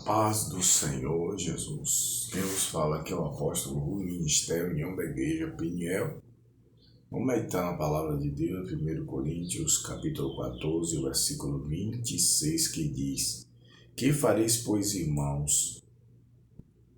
Paz do Senhor Jesus. Quem vos fala aqui é o apóstolo Rui, Ministério União da Igreja Peniel. Vamos meditar na palavra de Deus, 1 Coríntios, capítulo 14, versículo 26, que diz: Que fareis, pois, irmãos?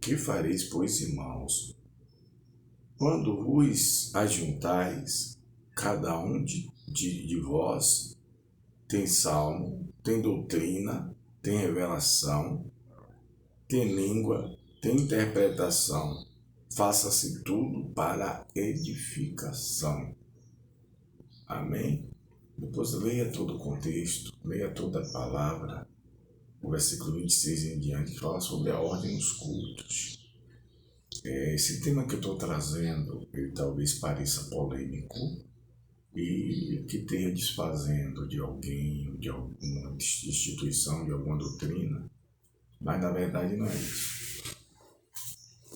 Que fareis, pois, quando vos ajuntais, cada um de vós tem salmo, tem doutrina, tem revelação, tem língua, tem interpretação, faça-se tudo para edificação. Amém? Depois leia todo o contexto, leia toda a palavra. O versículo 26 em diante fala sobre a ordem dos cultos. Esse tema que eu estou trazendo, ele talvez pareça polêmico e que esteja desfazendo de alguém, de alguma instituição, de alguma doutrina, mas na verdade não é isso.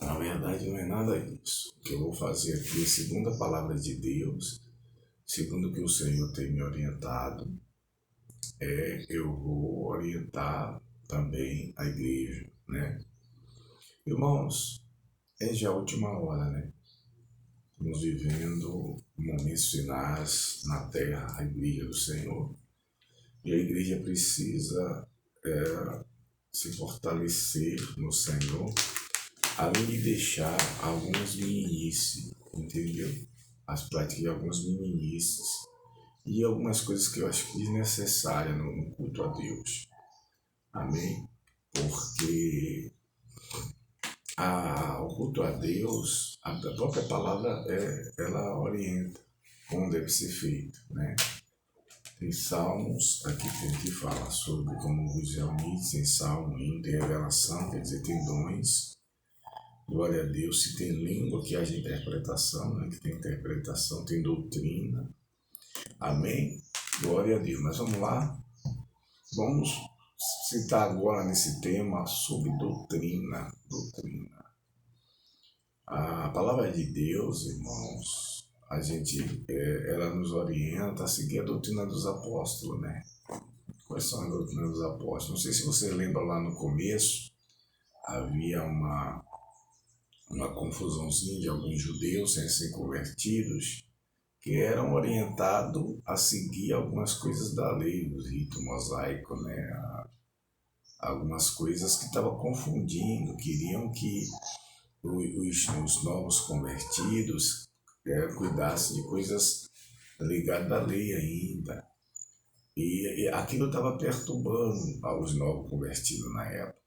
Na verdade não é nada disso. O que eu vou fazer aqui, segundo a palavra de Deus, segundo o que o Senhor tem me orientado, eu vou orientar também a igreja, né? Irmãos, é já a última hora, né? Estamos vivendo momentos finais na terra, a igreja do Senhor. E a igreja precisa se fortalecer no Senhor, além de deixar algumas meninices, entendeu? As práticas de algumas meninices e algumas coisas que eu acho desnecessárias no culto a Deus. Amém? Porque o culto a Deus, a própria palavra, ela orienta como deve ser feito, né? Tem salmos aqui que fala sobre como vos reunir, tem salmo, hino, tem revelação, quer dizer, tem dons. Glória a Deus. Se tem língua, que haja interpretação, né? Que tem interpretação, tem doutrina. Amém? Glória a Deus. Mas vamos lá. Vamos citar agora nesse tema sobre doutrina. A palavra de Deus, irmãos, ela nos orienta a seguir a doutrina dos apóstolos, né? Quais são as doutrinas dos apóstolos? Não sei se você lembra lá no começo, havia uma confusãozinha de alguns judeus recém-convertidos que eram orientados a seguir algumas coisas da lei, do rito mosaico, né? Algumas coisas que estavam confundindo, queriam que os novos convertidos cuidassem de coisas ligadas à lei ainda. E aquilo estava perturbando os novos convertidos na época.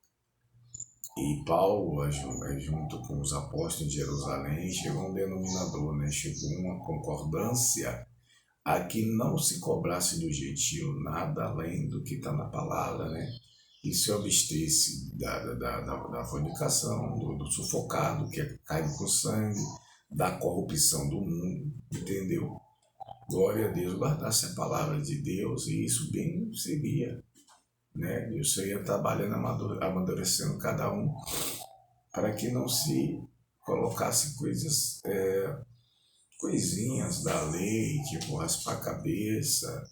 E Paulo, junto com os apóstolos de Jerusalém, chegou a um denominador, né? Chegou a uma concordância a que não se cobrasse do gentio nada além do que está na palavra, né? E se abstesse da fornicação, do sufocado, que é carne com sangue, da corrupção do mundo, entendeu? Glória a Deus, guardasse a palavra de Deus, e isso bem seria, né? E o Senhor ia trabalhando, amadurecendo cada um, para que não se colocasse coisinhas da lei, tipo raspar a cabeça,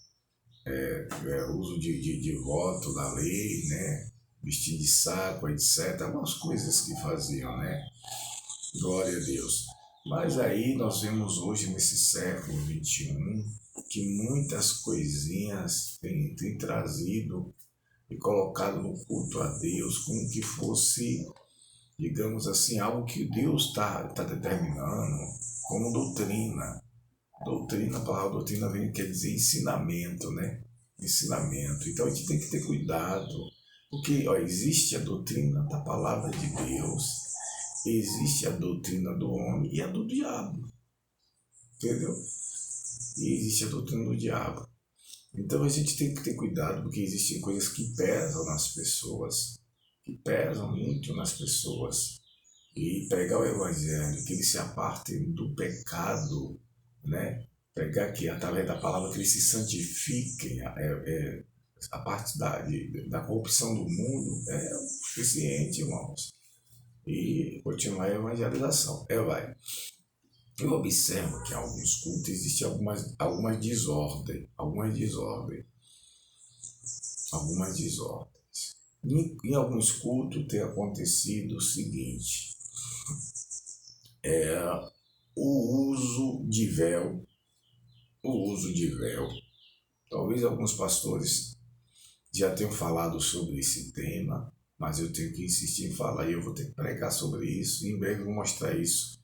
uso de voto da lei, né? Vestir de saco, etc. Algumas coisas que faziam, né? Glória a Deus. Mas aí nós vemos hoje, nesse século XXI, que muitas coisinhas têm trazido e colocado no culto a Deus como que fosse, digamos assim, algo que Deus está determinando como doutrina. Doutrina, a palavra doutrina quer dizer ensinamento, né? Ensinamento. Então a gente tem que ter cuidado, porque existe a doutrina da palavra de Deus, existe a doutrina do homem e a do diabo, entendeu? E existe a doutrina do diabo. Então a gente tem que ter cuidado, porque existem coisas que pesam nas pessoas, que pesam muito nas pessoas. E pegar o evangelho, que eles se apartem do pecado, né? Pegar que através da palavra que eles se santifiquem, a parte da corrupção do mundo é o suficiente, irmãos. E continuar a evangelização. Vai. Eu observo que em alguns cultos existem algumas desordens. Em alguns cultos tem acontecido o seguinte, o uso de véu, o uso de véu. Talvez alguns pastores já tenham falado sobre esse tema, mas eu tenho que insistir em falar e eu vou ter que pregar sobre isso. E em breve eu vou mostrar isso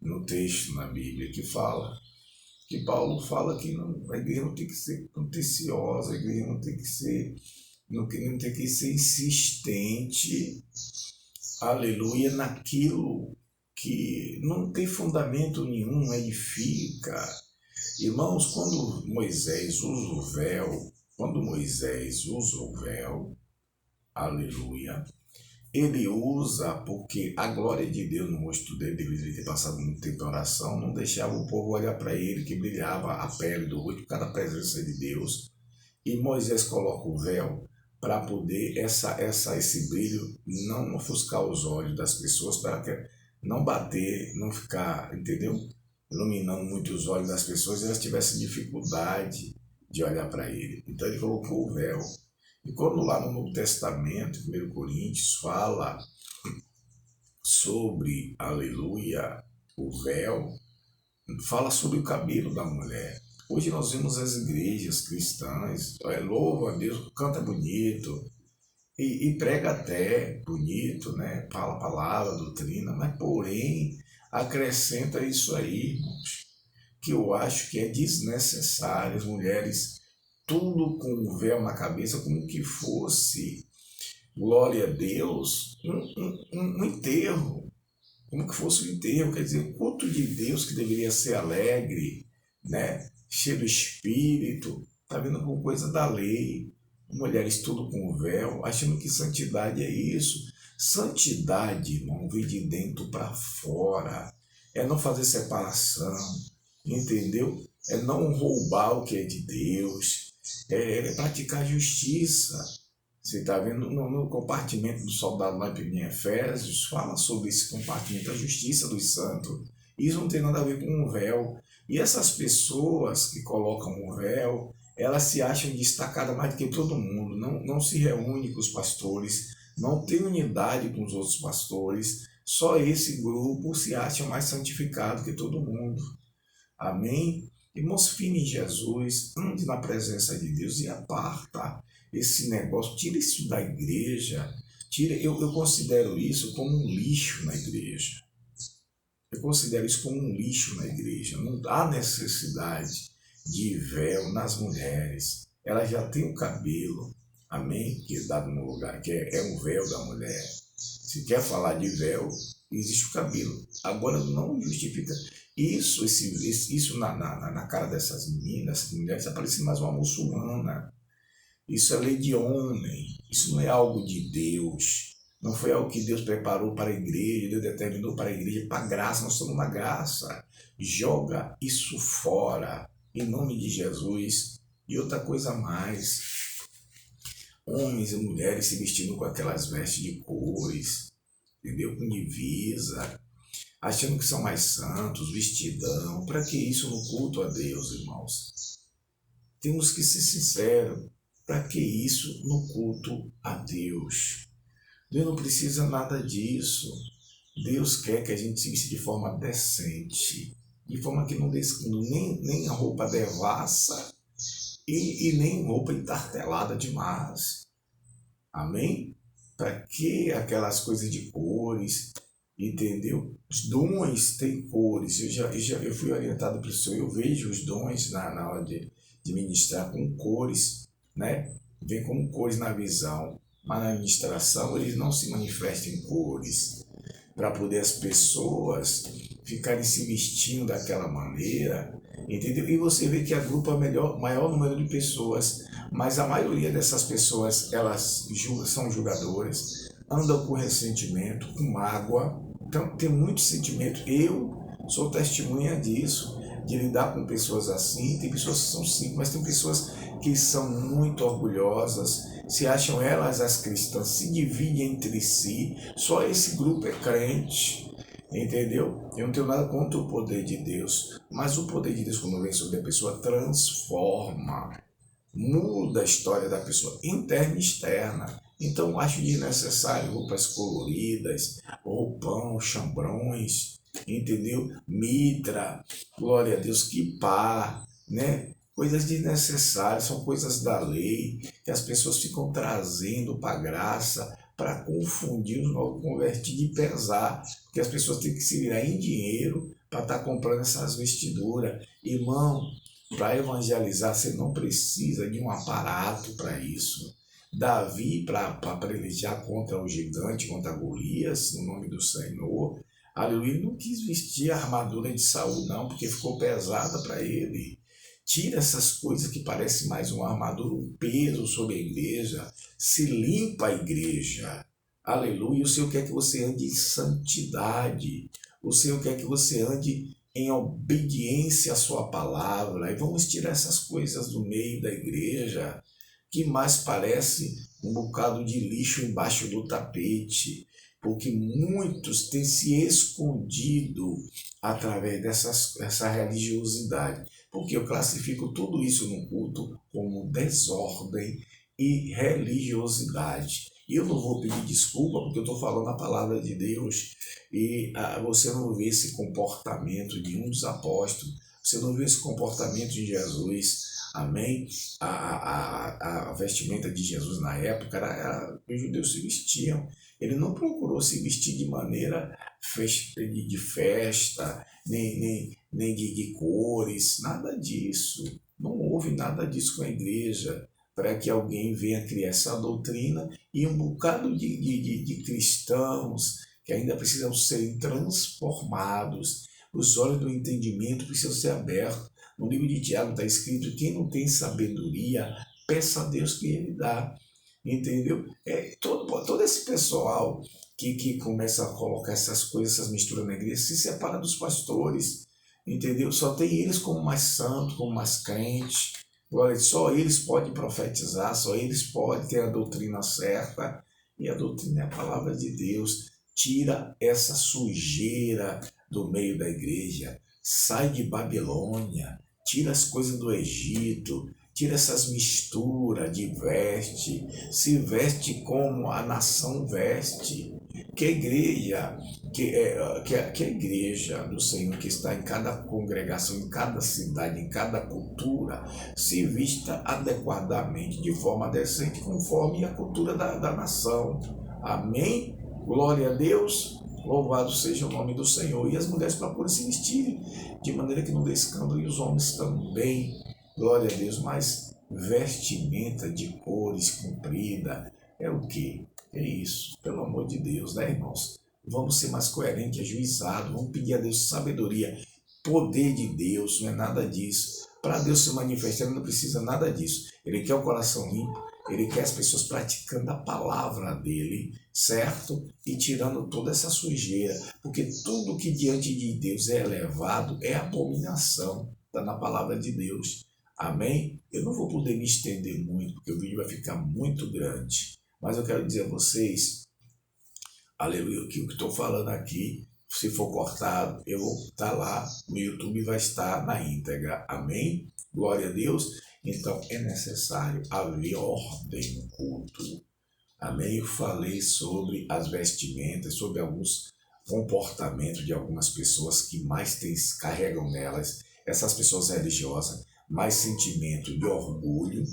no texto na Bíblia que Paulo fala que a igreja não tem que ser contenciosa, a igreja não tem que ser insistente, aleluia, naquilo que não tem fundamento nenhum, edifica. Irmãos, quando Moisés usa o véu, aleluia, ele usa porque a glória de Deus no rosto dele, deveria ter passado muito tempo em oração, não deixava o povo olhar para ele, que brilhava a pele do rosto por causa da presença de Deus. E Moisés coloca o véu para poder esse brilho não ofuscar os olhos das pessoas, para que não bater, não ficar, entendeu? Iluminando muito os olhos das pessoas e elas tivessem dificuldade de olhar para ele. Então ele colocou o véu. E quando lá no Novo Testamento, 1 Coríntios, fala sobre, aleluia, o véu, fala sobre o cabelo da mulher. Hoje nós vemos as igrejas cristãs, louva a Deus, canta bonito e prega até bonito, né? Fala a palavra, a doutrina, mas porém acrescenta isso aí, irmãos, que eu acho que é desnecessário. As mulheres tudo com o véu na cabeça, como que fosse, glória a Deus, um enterro, como que fosse um enterro, quer dizer, o culto de Deus que deveria ser alegre, né? Cheio do Espírito, está vendo com coisa da lei, mulheres tudo com véu, achando que santidade é isso. Santidade, irmão, vem de dentro para fora, é não fazer separação, entendeu? É não roubar o que é de Deus, é praticar justiça. Você está vendo no compartimento do soldado lá em Efésios, fala sobre esse compartimento, a justiça dos santos. Isso não tem nada a ver com um véu. E essas pessoas que colocam o véu, elas se acham destacadas mais do que todo mundo, não se reúne com os pastores, não tem unidade com os outros pastores, só esse grupo se acha mais santificado que todo mundo. Amém? Irmãos, firme em Jesus, ande na presença de Deus e aparta esse negócio, tira isso da igreja, eu considero isso como um lixo na igreja. Eu considero isso como um lixo na igreja. Não há necessidade de véu nas mulheres. Ela já tem o cabelo, amém? Que é dado no lugar, que é um véu da mulher. Se quer falar de véu, existe o cabelo. Agora não justifica isso na cara dessas meninas, essas mulheres, está parecendo mais uma muçulmana. Isso é lei de homem, isso não é algo de Deus. Não foi algo que Deus preparou para a igreja, Deus determinou para a igreja, para a graça, nós somos uma graça. Joga isso fora, em nome de Jesus. E outra coisa mais, homens e mulheres se vestindo com aquelas vestes de cores, entendeu? Com divisa, achando que são mais santos, vestidão. Para que isso no culto a Deus, irmãos? Temos que ser sinceros. Para que isso no culto a Deus? Deus não precisa nada disso. Deus quer que a gente se vista de forma decente, de forma que não nem a roupa devassa e nem roupa entartelada demais. Amém? Para que aquelas coisas de cores, entendeu? Os dons têm cores. Eu fui orientado pelo Senhor, eu vejo os dons na hora de ministrar com cores, né? Vem como cores na visão. Mas na administração eles não se manifestam em cores, para poder as pessoas ficarem se vestindo daquela maneira, entendeu? E você vê que agrupa maior número de pessoas, mas a maioria dessas pessoas, elas são julgadoras, andam com ressentimento, com mágoa, então tem muito sentimento. Eu sou testemunha disso, de lidar com pessoas assim. Tem pessoas que são simples, mas tem pessoas que são muito orgulhosas, se acham elas as cristãs, se dividem entre si, só esse grupo é crente, entendeu? Eu não tenho nada contra o poder de Deus, mas o poder de Deus, quando vem sobre a pessoa, transforma, muda a história da pessoa, interna e externa. Então acho desnecessário roupas coloridas, roupão, chambrões, entendeu? Mitra, glória a Deus, quipá, né? Coisas desnecessárias, são coisas da lei, que as pessoas ficam trazendo para a graça, para confundir os novos convertidos e pesar, porque as pessoas têm que se virar em dinheiro para estar comprando essas vestiduras. Irmão, para evangelizar você não precisa de um aparato para isso. Davi, para pelejar contra o gigante, contra Golias, no nome do Senhor, aleluia, ele não quis vestir a armadura de Saul, não, porque ficou pesada para ele. Tira essas coisas que parecem mais uma armadura, um peso sobre a igreja. Se limpa a igreja. Aleluia. O Senhor quer que você ande em santidade. O Senhor quer que você ande em obediência à sua palavra. E vamos tirar essas coisas do meio da igreja, que mais parece um bocado de lixo embaixo do tapete, porque muitos têm se escondido através dessa religiosidade. Porque eu classifico tudo isso no culto como desordem e religiosidade. E eu não vou pedir desculpa porque eu estou falando a palavra de Deus e você não vê esse comportamento de um dos apóstolos, você não vê esse comportamento de Jesus. Amém? A vestimenta de Jesus na época era os judeus se vestiam. Ele não procurou se vestir de maneira de festa, nem de cores, nada disso. Não houve nada disso com a igreja, para que alguém venha criar essa doutrina e um bocado de cristãos que ainda precisam ser transformados. Os olhos do entendimento precisam ser abertos. No livro de Tiago está escrito: quem não tem sabedoria, peça a Deus que ele dá. Entendeu? Todo esse pessoal que começa a colocar essas coisas, essas misturas na igreja, se separa dos pastores. Entendeu? Só tem eles como mais santos, como mais crentes. Só eles podem profetizar, só eles podem ter a doutrina certa. E a doutrina é a palavra de Deus. Tira essa sujeira do meio da igreja. Sai de Babilônia. Tira as coisas do Egito. Tira essas misturas de veste. Se veste como a nação veste. Que a igreja, que a igreja do Senhor, que está em cada congregação, em cada cidade, em cada cultura, se vista adequadamente, de forma decente, conforme a cultura da nação. Amém? Glória a Deus. Louvado seja o nome do Senhor. E as mulheres procuram se vestirem de maneira que não dê escândalo, e os homens também. Glória a Deus. Mas vestimenta de cores comprida é o quê? É isso, pelo amor de Deus, né, irmãos? Vamos ser mais coerentes, ajuizados, vamos pedir a Deus sabedoria, poder de Deus, não é nada disso. Para Deus se manifestar, ele não precisa nada disso. Ele quer o coração limpo, ele quer as pessoas praticando a palavra dele, certo? E tirando toda essa sujeira, porque tudo que diante de Deus é elevado é abominação, está na palavra de Deus. Amém? Eu não vou poder me estender muito, porque o vídeo vai ficar muito grande. Mas eu quero dizer a vocês, aleluia, que o que estou falando aqui, se for cortado, eu vou estar lá no YouTube, vai estar na íntegra. Amém? Glória a Deus. Então é necessário haver ordem no culto. Amém? Eu falei sobre as vestimentas, sobre alguns comportamentos de algumas pessoas que mais carregam nelas, essas pessoas religiosas, mais sentimento de orgulho.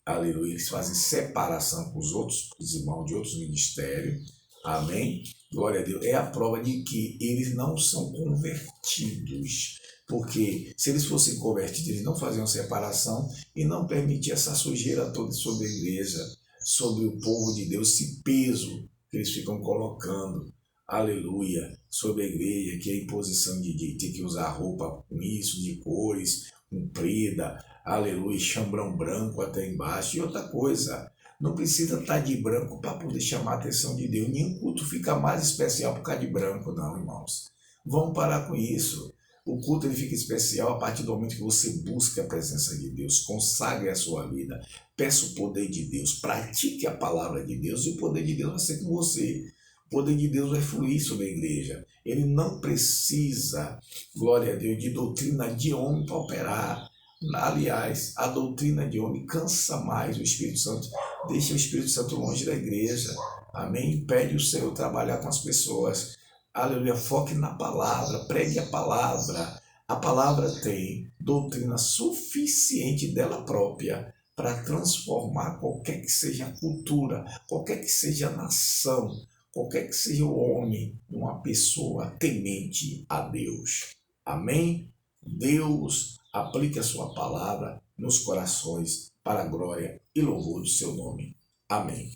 Aleluia, eles fazem separação com os outros os irmãos de outros ministérios. Amém? Glória a Deus. É a prova de que eles não são convertidos. Porque se eles fossem convertidos, eles não faziam separação e não permitiam essa sujeira toda sobre a igreja, sobre o povo de Deus, esse peso que eles ficam colocando. Aleluia, sobre a igreja, que é a imposição de ter que usar roupa com isso, de cores, comprida, aleluia, chambrão branco até embaixo. E outra coisa, não precisa estar de branco para poder chamar a atenção de Deus. Nenhum culto fica mais especial por causa de branco, não, irmãos. Vamos parar com isso. O culto ele fica especial a partir do momento que você busca a presença de Deus, consagre a sua vida, peça o poder de Deus, pratique a palavra de Deus e o poder de Deus vai ser com você. O poder de Deus vai fluir sobre a igreja. Ele não precisa, glória a Deus, de doutrina de homem para operar. Aliás, a doutrina de homem cansa mais o Espírito Santo. Deixa o Espírito Santo longe da igreja. Amém? Impede o Senhor trabalhar com as pessoas. Aleluia. Foque na palavra. Pregue a palavra. A palavra tem doutrina suficiente dela própria para transformar qualquer que seja a cultura, qualquer que seja a nação, qualquer que seja o homem, numa pessoa temente a Deus. Amém? Deus aplique a sua palavra nos corações para a glória e louvor do seu nome. Amém.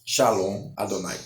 Shalom Adonai.